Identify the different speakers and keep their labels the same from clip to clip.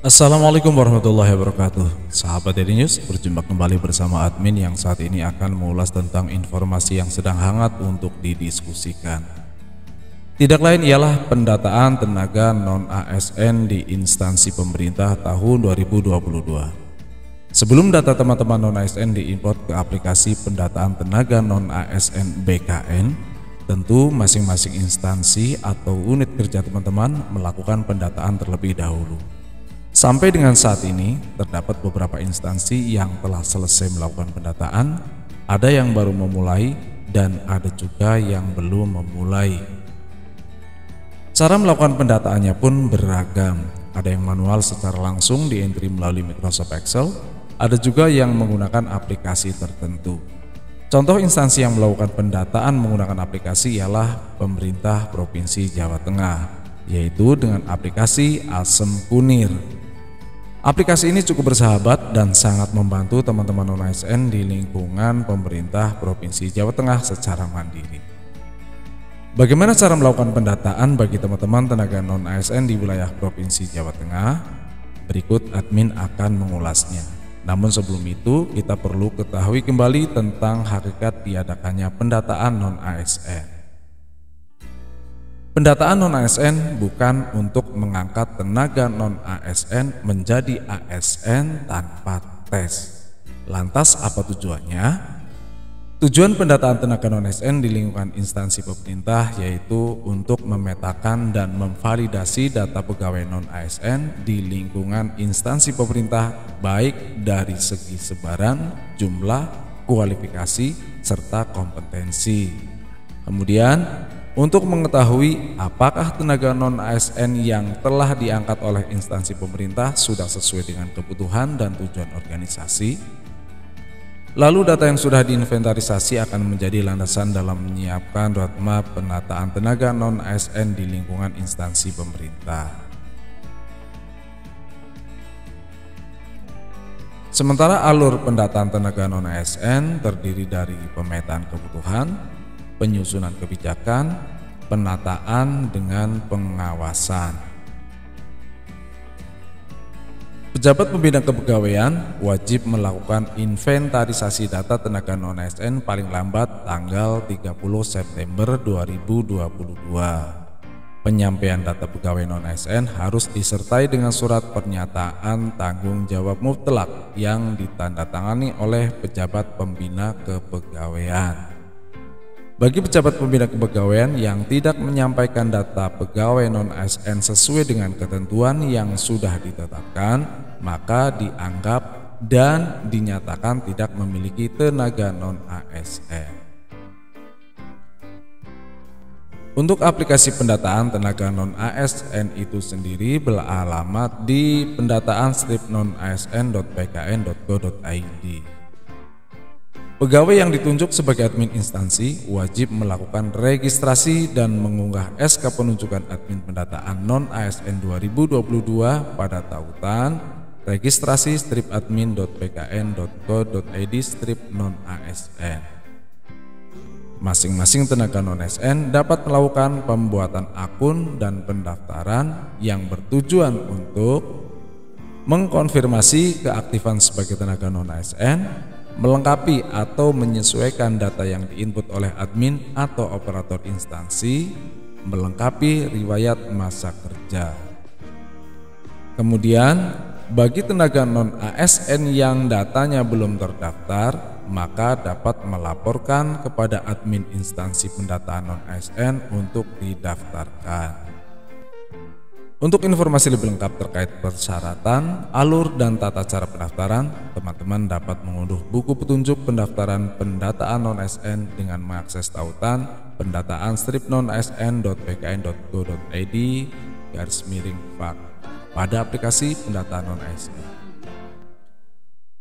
Speaker 1: Assalamualaikum warahmatullahi wabarakatuh. Sahabat Daily News, berjumpa kembali bersama admin yang saat ini akan mengulas tentang informasi yang sedang hangat untuk didiskusikan. Tidak lain ialah pendataan tenaga non-ASN di instansi pemerintah tahun 2022. Sebelum data teman-teman non-ASN diimport ke aplikasi pendataan tenaga non-ASN BKN, tentu masing-masing instansi atau unit kerja teman-teman melakukan pendataan terlebih dahulu. Sampai dengan saat ini, terdapat beberapa instansi yang telah selesai melakukan pendataan, ada yang baru memulai, dan ada juga yang belum memulai. Cara melakukan pendataannya pun beragam, ada yang manual secara langsung di entry melalui Microsoft Excel, ada juga yang menggunakan aplikasi tertentu. Contoh instansi yang melakukan pendataan menggunakan aplikasi ialah pemerintah Provinsi Jawa Tengah, yaitu dengan aplikasi Asem Kunir. Aplikasi ini cukup bersahabat dan sangat membantu teman-teman non-ASN di lingkungan pemerintah Provinsi Jawa Tengah secara mandiri. Bagaimana cara melakukan pendataan bagi teman-teman tenaga non-ASN di wilayah Provinsi Jawa Tengah? Berikut admin akan mengulasnya. Namun sebelum itu, kita perlu ketahui kembali tentang hakikat diadakannya pendataan non-ASN. Pendataan non-ASN bukan untuk mengangkat tenaga non-ASN menjadi ASN tanpa tes. Lantas apa tujuannya? Tujuan pendataan tenaga non-ASN di lingkungan instansi pemerintah yaitu untuk memetakan dan memvalidasi data pegawai non-ASN di lingkungan instansi pemerintah baik dari segi sebaran, jumlah, kualifikasi, serta kompetensi. Kemudian, untuk mengetahui apakah tenaga non-ASN yang telah diangkat oleh instansi pemerintah sudah sesuai dengan kebutuhan dan tujuan organisasi, lalu data yang sudah diinventarisasi akan menjadi landasan dalam menyiapkan roadmap penataan tenaga non-ASN di lingkungan instansi pemerintah. Sementara alur pendataan tenaga non-ASN terdiri dari pemetaan kebutuhan, penyusunan kebijakan, penataan dengan pengawasan. Pejabat pembina kepegawaian wajib melakukan inventarisasi data tenaga non-ASN paling lambat tanggal 30 September 2022. Penyampaian data pegawai non-ASN harus disertai dengan surat pernyataan tanggung jawab mutlak yang ditandatangani oleh pejabat pembina kepegawaian. Bagi pejabat pembina kepegawaian yang tidak menyampaikan data pegawai non-ASN sesuai dengan ketentuan yang sudah ditetapkan, maka dianggap dan dinyatakan tidak memiliki tenaga non-ASN. Untuk aplikasi pendataan tenaga non-ASN itu sendiri beralamat di pendataan-non-asn.bkn.go.id. Pegawai yang ditunjuk sebagai admin instansi wajib melakukan registrasi dan mengunggah SK penunjukan admin pendataan non-ASN 2022 pada tautan registrasi-admin.bkn.go.id/non-ASN. Masing-masing tenaga non-ASN dapat melakukan pembuatan akun dan pendaftaran yang bertujuan untuk mengkonfirmasi keaktifan sebagai tenaga non-ASN, melengkapi atau menyesuaikan data yang diinput oleh admin atau operator instansi, melengkapi riwayat masa kerja. Kemudian, bagi tenaga non-ASN yang datanya belum terdaftar, maka dapat melaporkan kepada admin instansi pendataan non-ASN untuk didaftarkan. Untuk informasi lebih lengkap terkait persyaratan, alur, dan tata cara pendaftaran, teman-teman dapat mengunduh buku petunjuk pendaftaran pendataan non-ASN dengan mengakses tautan pendataan-non-asn.bkn.go.id/FAQ pada aplikasi pendataan non-ASN.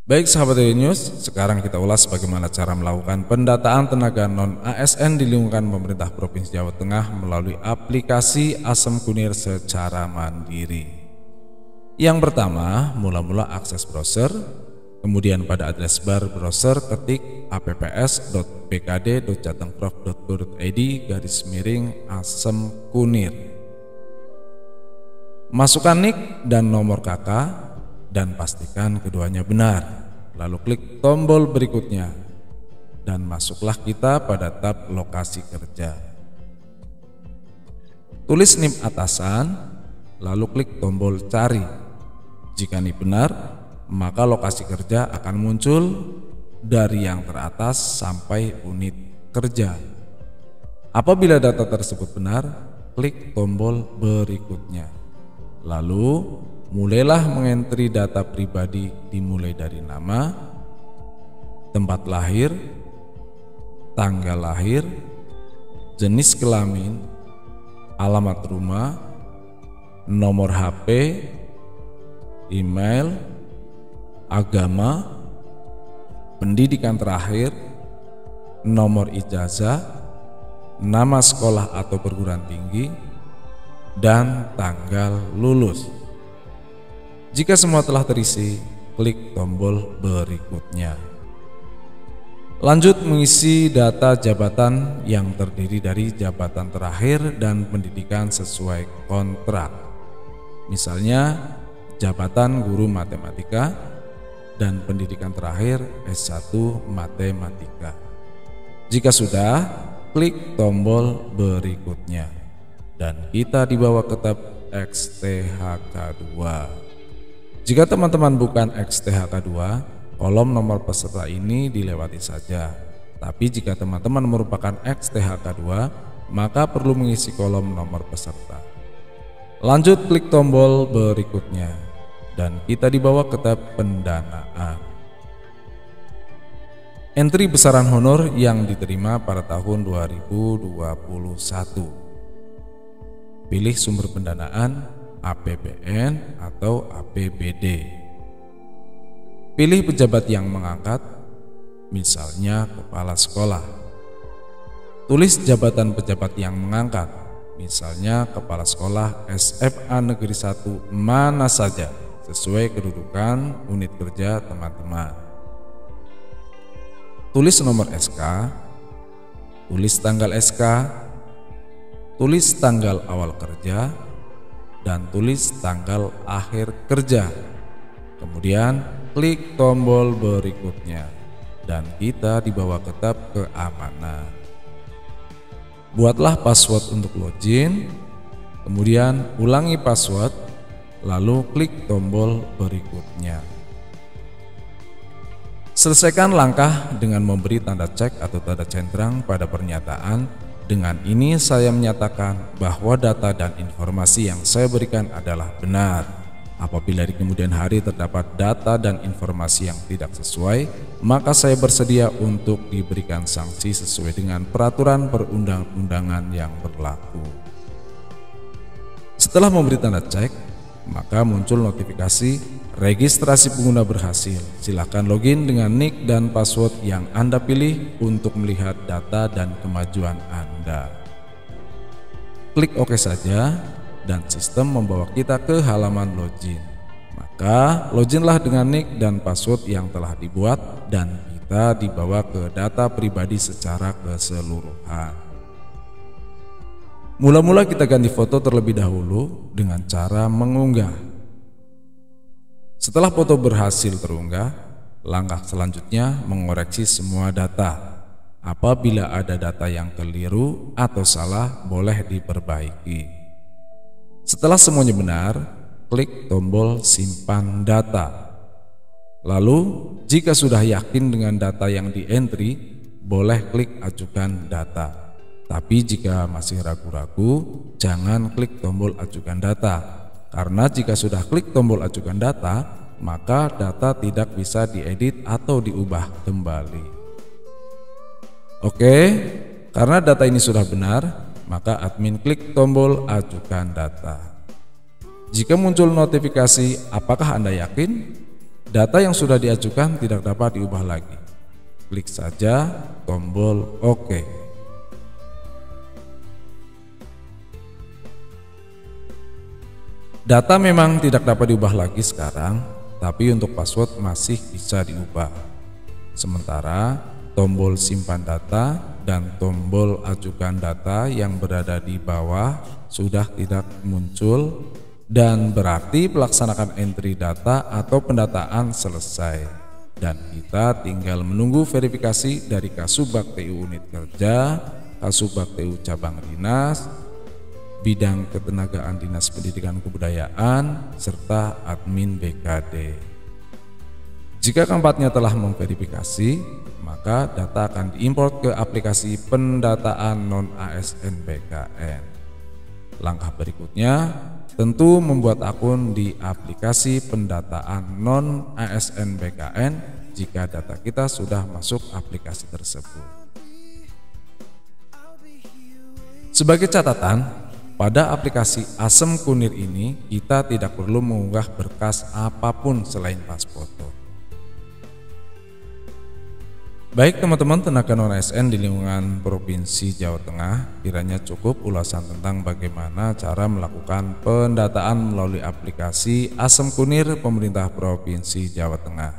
Speaker 1: Baik sahabat Daily News, sekarang kita ulas bagaimana cara melakukan pendataan tenaga non-ASN di lingkungan pemerintah Provinsi Jawa Tengah melalui aplikasi Asem Kunir secara mandiri. Yang pertama, mula-mula akses browser, kemudian pada address bar browser ketik apps.bkd.jatengprof.go.id/Asem Kunir. Masukkan NIK dan nomor KK dan pastikan keduanya benar. Lalu klik tombol berikutnya dan masuklah kita pada tab lokasi kerja. Tulis NIP atasan, lalu klik tombol cari. Jika NIP benar, maka lokasi kerja akan muncul dari yang teratas sampai unit kerja. Apabila data tersebut benar, klik tombol berikutnya. Lalu mulailah mengentri data pribadi dimulai dari nama, tempat lahir, tanggal lahir, jenis kelamin, alamat rumah, nomor HP, email, agama, pendidikan terakhir, nomor ijazah, nama sekolah atau perguruan tinggi, dan tanggal lulus. Jika semua telah terisi, klik tombol berikutnya. Lanjut mengisi data jabatan yang terdiri dari jabatan terakhir dan pendidikan sesuai kontrak. Misalnya jabatan guru matematika dan pendidikan terakhir S1 matematika. Jika sudah, klik tombol berikutnya dan kita dibawa ke tab XTHK2. Jika teman-teman bukan XTHK2, kolom nomor peserta ini dilewati saja. Tapi jika teman-teman merupakan XTHK2, maka perlu mengisi kolom nomor peserta. Lanjut klik tombol berikutnya dan kita dibawa ke tab pendanaan. Entry besaran honor yang diterima pada tahun 2021. Pilih sumber pendanaan APBN atau APBD. Pilih pejabat yang mengangkat, misalnya kepala sekolah. Tulis jabatan pejabat yang mengangkat, misalnya kepala sekolah SMA Negeri 1 mana saja, sesuai kedudukan unit kerja teman-teman. Tulis nomor SK, tulis tanggal SK, tulis tanggal awal kerja, dan tulis tanggal akhir kerja. Kemudian klik tombol berikutnya dan kita dibawa ke tab keamanan. Buatlah password untuk login, kemudian ulangi password, lalu klik tombol berikutnya. Selesaikan langkah dengan memberi tanda cek atau tanda centang pada pernyataan. Dengan ini saya menyatakan bahwa data dan informasi yang saya berikan adalah benar. Apabila di kemudian hari terdapat data dan informasi yang tidak sesuai, maka saya bersedia untuk diberikan sanksi sesuai dengan peraturan perundang-undangan yang berlaku. Setelah memberi tanda cek, maka muncul notifikasi registrasi pengguna berhasil. Silakan login dengan NIK dan password yang Anda pilih untuk melihat data dan kemajuan Anda. Klik OK saja dan sistem membawa kita ke halaman login. Maka loginlah dengan NIK dan password yang telah dibuat dan kita dibawa ke data pribadi secara keseluruhan. Mula-mula kita ganti foto terlebih dahulu dengan cara mengunggah. Setelah foto berhasil terunggah, langkah selanjutnya mengoreksi semua data. Apabila ada data yang keliru atau salah, boleh diperbaiki. Setelah semuanya benar, klik tombol simpan data. Lalu, jika sudah yakin dengan data yang di-entry, boleh klik ajukan data. Tapi jika masih ragu-ragu, jangan klik tombol ajukan data. Karena jika sudah klik tombol ajukan data, maka data tidak bisa diedit atau diubah kembali. Oke, karena data ini sudah benar, maka admin klik tombol ajukan data. Jika muncul notifikasi, apakah Anda yakin? Data yang sudah diajukan tidak dapat diubah lagi. Klik saja tombol OK. Data memang tidak dapat diubah lagi sekarang, tapi untuk password masih bisa diubah. Sementara tombol simpan data dan tombol ajukan data yang berada di bawah sudah tidak muncul dan berarti pelaksanakan entry data atau pendataan selesai dan kita tinggal menunggu verifikasi dari Kasubag TU Unit Kerja, Kasubag TU Cabang Dinas, Bidang Ketenagaan Dinas Pendidikan Kebudayaan, serta admin BKD. Jika keempatnya telah memverifikasi, maka data akan diimport ke aplikasi pendataan non-ASN BKN. Langkah berikutnya tentu membuat akun di aplikasi pendataan non-ASN BKN jika data kita sudah masuk aplikasi tersebut. Sebagai catatan, pada aplikasi Asem Kunir ini kita tidak perlu mengunggah berkas apapun selain pas foto. Baik teman-teman tenaga non-ASN di lingkungan Provinsi Jawa Tengah, kiranya cukup ulasan tentang bagaimana cara melakukan pendataan melalui aplikasi Asem Kunir pemerintah Provinsi Jawa Tengah.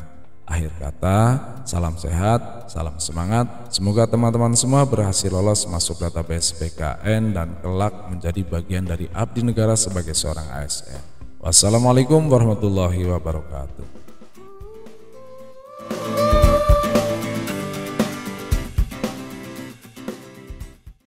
Speaker 1: Akhir kata, salam sehat, salam semangat, semoga teman-teman semua berhasil lolos masuk database BKN dan kelak menjadi bagian dari abdi negara sebagai seorang ASN. Wassalamualaikum warahmatullahi wabarakatuh.